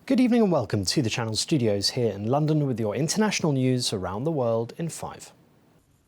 Good evening and welcome to the Channel studios here in London with your international news around the world in 5.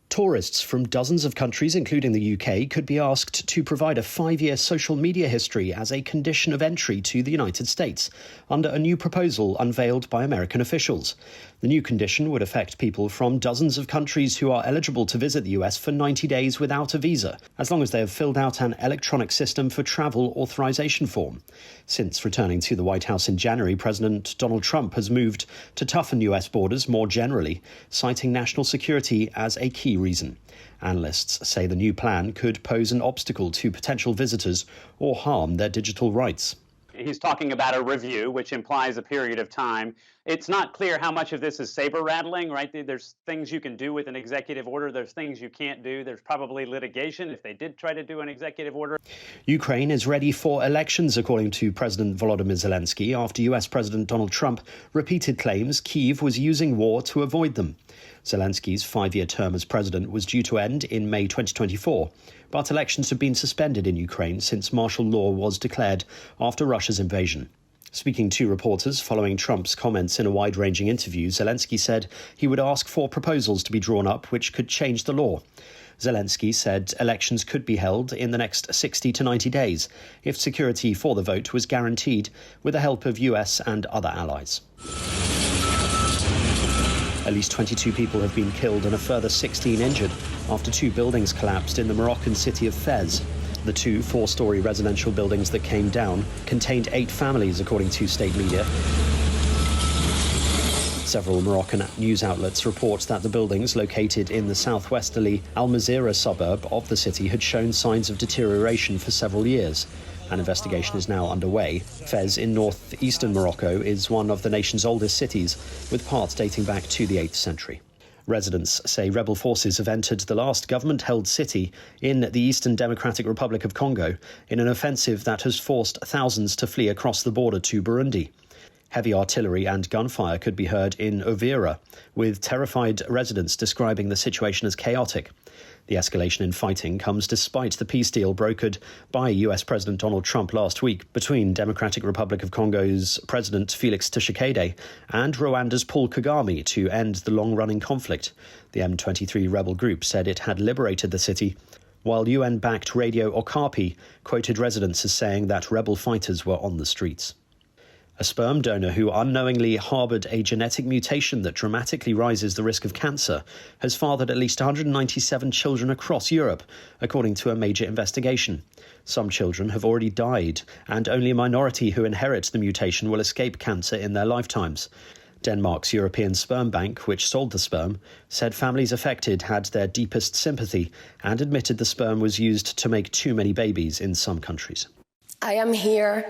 Tourists from dozens of countries, including the UK, could be asked to provide a 5-year social media history as a condition of entry to the United States, under a new proposal unveiled by American officials. The new condition would affect people from dozens of countries who are eligible to visit the US for 90 days without a visa, as long as they have filled out an electronic system for travel authorization form. Since returning to the White House in January, President Donald Trump has moved to toughen US borders more generally, citing national security as a key reason. Analysts say the new plan could pose an obstacle to potential visitors or harm their digital rights. He's talking about a review, which implies a period of time. It's not clear how much of this is saber rattling, right? There's things you can do with an executive order. There's things you can't do. There's probably litigation if they did try to do an executive order. Ukraine is ready for elections, according to President Volodymyr Zelensky, after US President Donald Trump repeated claims Kyiv was using war to avoid them. Zelensky's 5-year term as president was due to end in May 2024, but elections have been suspended in Ukraine since martial law was declared after Russia's invasion. Speaking to reporters following Trump's comments in a wide-ranging interview, Zelensky said he would ask for proposals to be drawn up which could change the law. Zelensky said elections could be held in the next 60 to 90 days if security for the vote was guaranteed with the help of US and other allies. At least 22 people have been killed and a further 16 injured after 2 buildings collapsed in the Moroccan city of Fez. The 2 4-story residential buildings that came down contained 8 families, according to state media. Several Moroccan news outlets report that the buildings, located in the southwesterly Al Mazira suburb of the city, had shown signs of deterioration for several years. An investigation is now underway. Fez in northeastern Morocco is one of the nation's oldest cities, with parts dating back to the 8th century. Residents say rebel forces have entered the last government-held city in the Eastern Democratic Republic of Congo in an offensive that has forced thousands to flee across the border to Burundi. Heavy artillery and gunfire could be heard in Uvira, with terrified residents describing the situation as chaotic. The escalation in fighting comes despite the peace deal brokered by US President Donald Trump last week between Democratic Republic of Congo's President Felix Tshisekedi and Rwanda's Paul Kagame to end the long-running conflict. The M23 rebel group said it had liberated the city, while UN-backed Radio Okapi quoted residents as saying that rebel fighters were on the streets. A sperm donor who unknowingly harboured a genetic mutation that dramatically rises the risk of cancer has fathered at least 197 children across Europe, according to a major investigation. Some children have already died, and only a minority who inherit the mutation will escape cancer in their lifetimes. Denmark's European Sperm Bank, which sold the sperm, said families affected had their deepest sympathy and admitted the sperm was used to make too many babies in some countries. I am here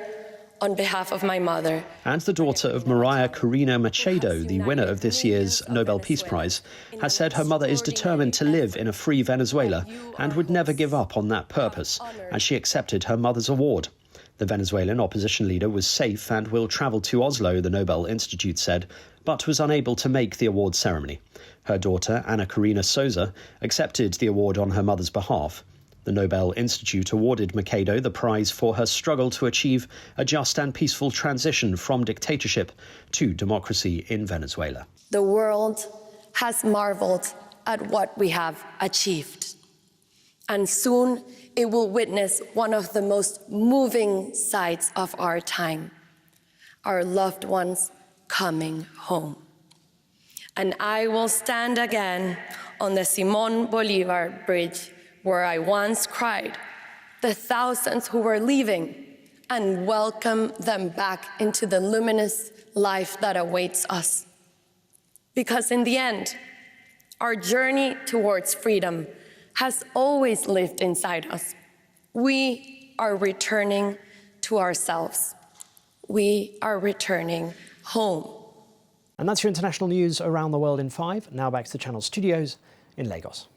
on behalf of my mother. And the daughter of Maria Corina Machado, the winner of this year's Nobel Peace Prize, has said her mother is determined to live in a free Venezuela and would never give up on that purpose, as she accepted her mother's award. The Venezuelan opposition leader was safe and will travel to Oslo, the Nobel Institute said, but was unable to make the award ceremony. Her daughter, Ana Karina Souza, accepted the award on her mother's behalf. The Nobel Institute awarded Machado the prize for her struggle to achieve a just and peaceful transition from dictatorship to democracy in Venezuela. The world has marveled at what we have achieved, and soon it will witness one of the most moving sights of our time, our loved ones coming home. And I will stand again on the Simón Bolívar Bridge, where I once cried the thousands who were leaving, and welcome them back into the luminous life that awaits us. Because in the end, our journey towards freedom has always lived inside us. We are returning to ourselves. We are returning home. And that's your international news around the world in 5. Now back to the Channel studios in Lagos.